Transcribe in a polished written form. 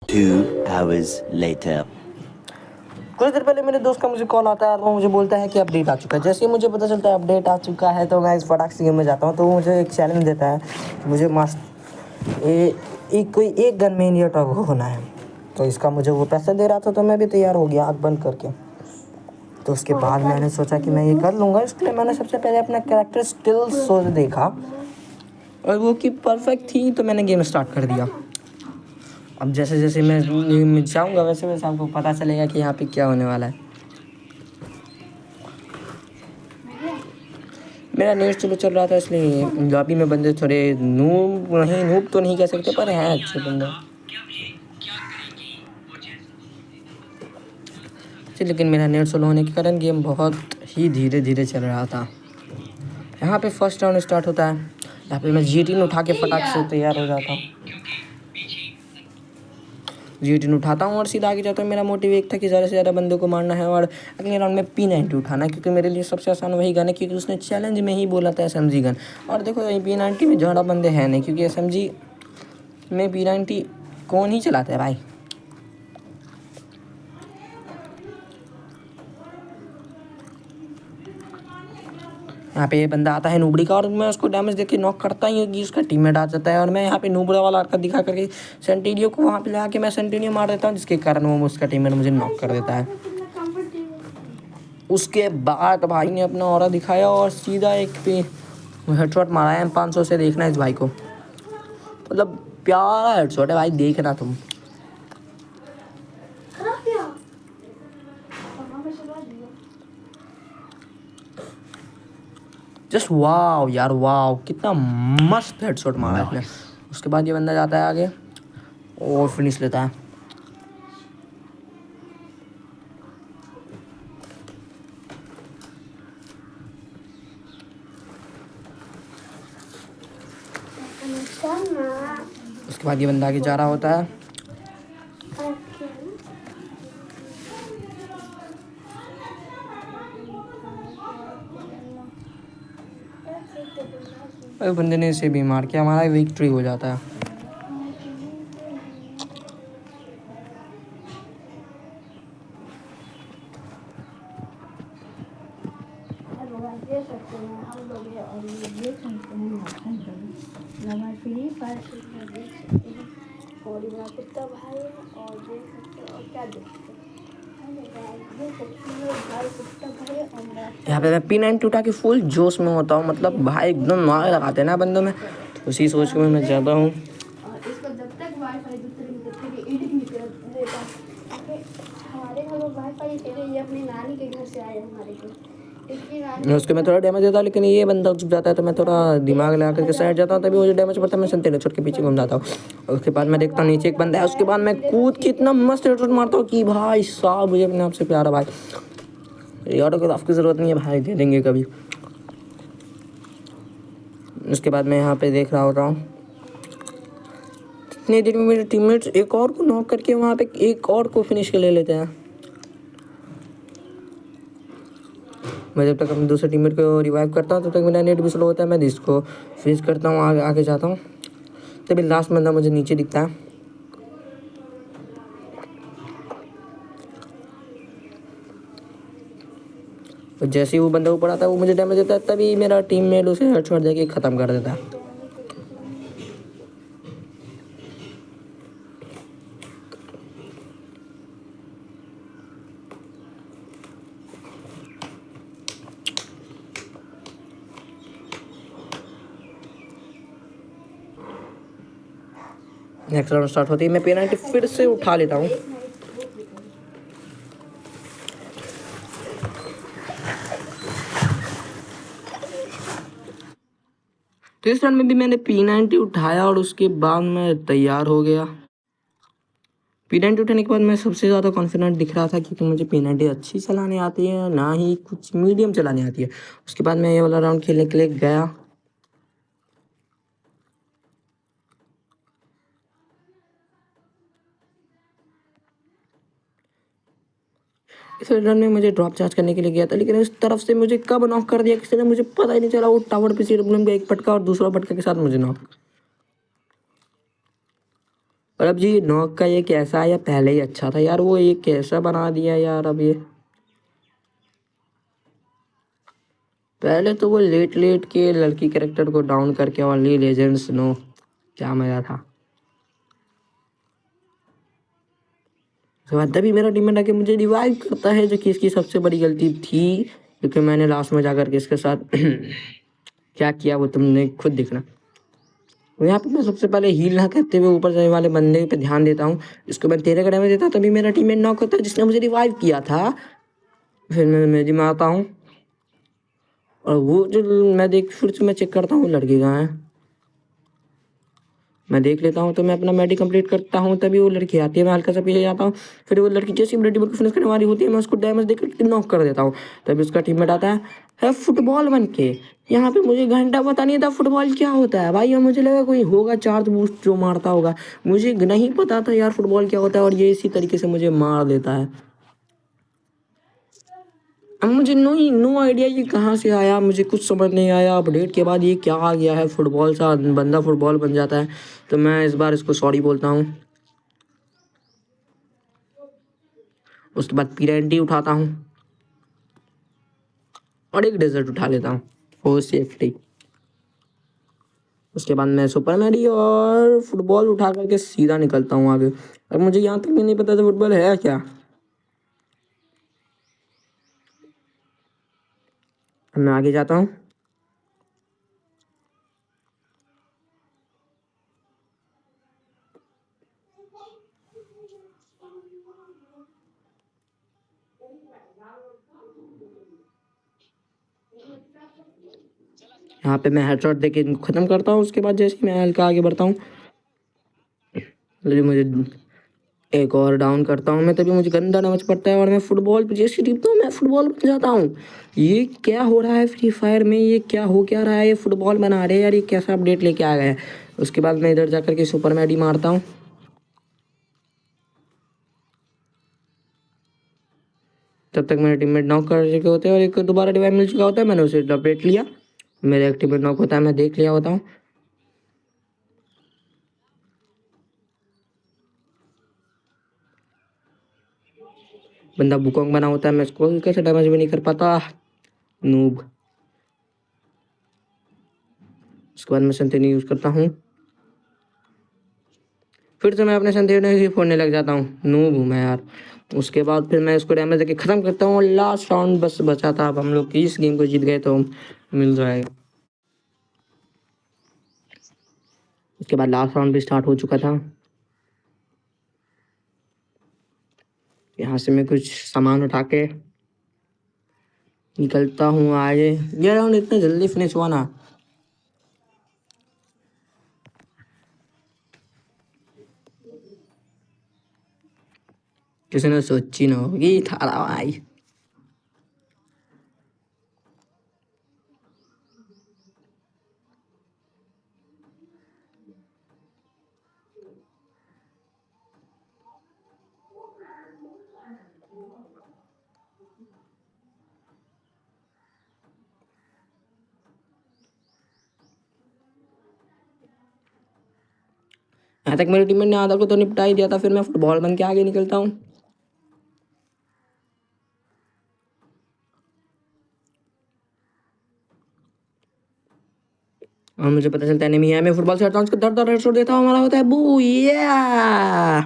2 hours later. कुछ देर पहले मेरे दोस्त का मुझे कॉल आता है और वो मुझे बोलता है कि अपडेट आ चुका है। जैसे ही मुझे पता चलता है अपडेट आ चुका है तो मैं इस फटाक से गेम में जाता हूँ। तो वो मुझे एक चैलेंज देता है कि मुझे कोई एक गन में इंडिया टॉप होना है। तो इसका मुझे वो पैसा दे रहा था तो मैं भी तैयार हो गया आँख बंद करके। तो उसके बाद मैंने सोचा कि मैं ये कर लूँगा। इसलिए मैंने सबसे पहले अपना कैरेक्टर स्किल्स देखा और वो कि परफेक्ट थी तो मैंने गेम स्टार्ट कर दिया। अब जैसे जैसे मैं जाऊँगा वैसे वैसे आपको पता चलेगा कि यहाँ पे क्या होने वाला है। मेरा नेट स्लो चल रहा था इसलिए लॉबी में बंदे थोड़े नूब तो नहीं कह सकते पर हैं अच्छे बंदे। लेकिन मेरा नेट स्लो होने के कारण गेम बहुत ही धीरे धीरे चल रहा था। यहाँ पे फर्स्ट राउंड स्टार्ट होता है। यहाँ पे मैं G10 उठा के फटाक से तैयार हो जाता हूँ। G10 उठाता हूँ और सीधा आगे जाता हूँ। मेरा मोटिव एक था कि ज़्यादा से ज़्यादा बंदों को मारना है और अगले राउंड में P90 उठाना है, क्योंकि मेरे लिए सबसे आसान वही गन है, क्योंकि उसने चैलेंज में ही बोला था SMG गन। और देखो P90 में ज़्यादा बंदे हैं नहीं, क्योंकि SMG में P90 कौन ही चलाता है भाई। यहाँ पे ये बंदा आता है नूबड़ी का और मैं उसको डैमेज देके नॉक करता ही कि उसका टीममेट आ जाता है और मैं यहाँ पे नूबड़ा वाला हरकत दिखा करके सेंटेरियो को वहाँ पे ला के मैं सेंटेरियो मार देता हूँ, जिसके कारण वो उसका टीममेट मुझे नॉक कर देता है। उसके बाद भाई ने अपना ऑरा दिखाया और सीधा एक पे हेडशॉट मारा है M500 से। देखना इस भाई को, मतलब प्यारा हेडशॉट है भाई, देखना तुम। जस्ट वाव यार, वाव कितना मस्त हेडशॉट मारा है इसने। उसके बाद ये बंदा जाता है आगे और फिनिश लेता है। उसके बाद ये बंदा आगे जा रहा होता है। और बंदे ने इसे भी मार के हमारा विक्ट्री हो जाता है। यहाँ पे मैं P90 उठा के फुल जोश में होता हूँ, मतलब भाई एकदम नारे लगाते हैं ना बंदों में, तो उसी सोच में मैं जाता हूँ। उसके मैं थोड़ा डैमेज देता हूँ, लेकिन ये बंदा छुप जाता है तो मैं थोड़ा दिमाग लगा करके साइड जाता हूँ, तभी मुझे डैमेज पड़ता है। मैं संतेरे छोड़ के पीछे घूम जाता हूँ। उसके बाद मैं देखता हूँ नीचे एक बंदा है। उसके बाद मैं कूद के इतना मस्त हेडशॉट मारता हूँ कि भाई साहब मुझे अपने आप से प्यारा भाई। ऑटोग्राफ की ज़रूरत नहीं है भाई, दे देंगे कभी। उसके बाद मैं यहाँ पे देख रहा होता हूँ। इतनी देर में मेरे टीममेट्स एक और को नॉक करके वहाँ पे एक और को फिनिश के ले लेते हैं। मैं जब तक अपने दूसरे टीममेट को रिवाइव करता हूँ तब तक मेरा नेट भी स्लो होता है। मैं इसको फिनिश करता हूँ, आगे जाता हूँ, तभी लास्ट बंदा मुझे नीचे दिखता है। और जैसे ही वो बंदा ऊपर आता है वो मुझे डैमेज देता है, तभी मेरा टीममेट उसे हेडशॉट देके ख़त्म कर देता है। नेक्स्ट राउंड स्टार्ट होती है। मैं P90 फिर से उठा लेता हूँ। तो इस राउंड में भी मैंने P90 उठाया और उसके बाद मैं तैयार हो गया। P90 उठाने के बाद मैं सबसे ज़्यादा कॉन्फिडेंट दिख रहा था, क्योंकि मुझे P90 अच्छी चलाने आती है, ना ही कुछ मीडियम चलाने आती है। उसके बाद मैं ये वाला राउंड खेलने के लिए गया। इस रन में मुझे ड्रॉप चार्ज करने के लिए गया था, लेकिन इस तरफ से मुझे कब नॉक कर दिया किसी ने मुझे पता ही नहीं चला। वो टावर पे CW का एक पटका और दूसरा पटका के साथ मुझे नॉक। और अब जी नॉक का ये कैसा है या पहले ही अच्छा था यार, वो ये कैसा बना दिया यार अब ये। पहले तो वो लेट लेट के लड़की कैरेक्टर को डाउन करके ओनली लेजेंड्स नो, क्या मजा था। उसके बाद तभी मेरा टीममेट आके मुझे रिवाइव करता है, जो कि इसकी सबसे बड़ी गलती थी, क्योंकि मैंने लास्ट में जाकर के इसके साथ क्या किया वो तुमने खुद देखना। तो यहाँ पे मैं सबसे पहले हील ना करते हुए ऊपर जाने वाले बंदे पे ध्यान देता हूँ, इसको मैं 13 का डैमेज देता, तभी मेरा टीममेट नॉक होता है जिसने मुझे रिवाइव किया था। फिर मैं मेरी मारता हूँ, और वो जो मैं देख फिर से मैं चेक करता हूँ लड़की कहाँ है, मैं देख लेता हूँ, तो मैं अपना मेडी कंप्लीट करता हूँ, तभी वो लड़की आती है, मैं हल्का सा पीछे जाता हूँ, फिर वो लड़की जैसी ब्लडी को फिनिश करने वाली होती है, मैं उसको डैमेज देकर नॉक कर देता हूँ। तभी उसका टीममेट आता है फुटबॉल बन के। यहाँ पे मुझे घंटा पता नहीं था फुटबॉल क्या होता है भाई, और मुझे लगा कोई होगा चार्ज बूस्ट जो मारता होगा, मुझे नहीं पता था यार फुटबॉल क्या होता है, और ये इसी तरीके से मुझे मार देता है। अब मुझे नो आइडिया ये कहाँ से आया, मुझे कुछ समझ नहीं आया। अपडेट के बाद ये क्या आ गया है, फुटबॉल सा बंदा फुटबॉल बन जाता है। तो मैं इस बार इसको सॉरी बोलता हूँ। उसके बाद पीरेंटी उठाता हूँ और एक डेजर्ट उठा लेता हूँ फॉर सेफ्टी। उसके बाद मैं सुपर मैडी और फुटबॉल उठा करके सीधा निकलता हूँ आगे। अब मुझे यहाँ तक भी नहीं पता था फुटबॉल है क्या। अब मैं आगे जाता हूँ, यहाँ पे मैं हेडशॉट देके इनको खत्म करता हूँ। उसके बाद जैसे ही मैं हल्का आगे बढ़ता हूँ, मुझे एक और डाउन करता हूँ मैं, तभी मुझे गंदा डैमेज पड़ता है, और मैं फुटबॉल पे जैसे टिपता हूँ मैं फुटबॉल बन जाता हूँ। ये क्या हो रहा है फ्री फायर में, ये क्या हो क्या रहा है, ये फुटबॉल बना रहे हैं यार, ये कैसा अपडेट लेके आ गए हैं। उसके बाद मैं इधर जाकर के सुपर मैडी मारता हूँ, तब तक मेरे टीममेट नॉक कर चुके होते हैं, और एक दोबारा डिवाइव मिल चुका होता है, मैंने उसे अपडेट लिया, मेरा एक टीममेट नॉक होता है, मैं देख लिया होता हूँ। बंदा बुकोंग बना होता है, मैं इसको कैसे डैमेज भी नहीं कर पाता, नूब। उसके बाद मैं संतेनी यूज़ करता हूँ, फिर से मैं अपने संतेने ही फोड़ने लग जाता हूँ, नूब हूँ मैं यार। उसके बाद फिर मैं इसको डैमेज देके ख़त्म करता हूँ, और लास्ट राउंड बस बचा था। अब हम लोग इस गेम को जीत गए तो मिल जाएगा। उसके बाद लास्ट राउंड भी स्टार्ट हो चुका था। यहाँ से मैं कुछ सामान उठा के निकलता हूँ आगे। ये राउंड इतना जल्दी फिनिश हुआ ना, किसी ने सोची ना होगी थारा भाई। यहाँ तक मेरे टीममेट ने आधा को तो निपटा ही दिया था, फिर मैं फुटबॉल बन के आगे निकलता हूँ। और मुझे पता चलता है एनिमी है, मैं फुटबॉल से हटता हूँ, उसको दर्द हेडशॉट देता हूँ, हमारा होता है बू या।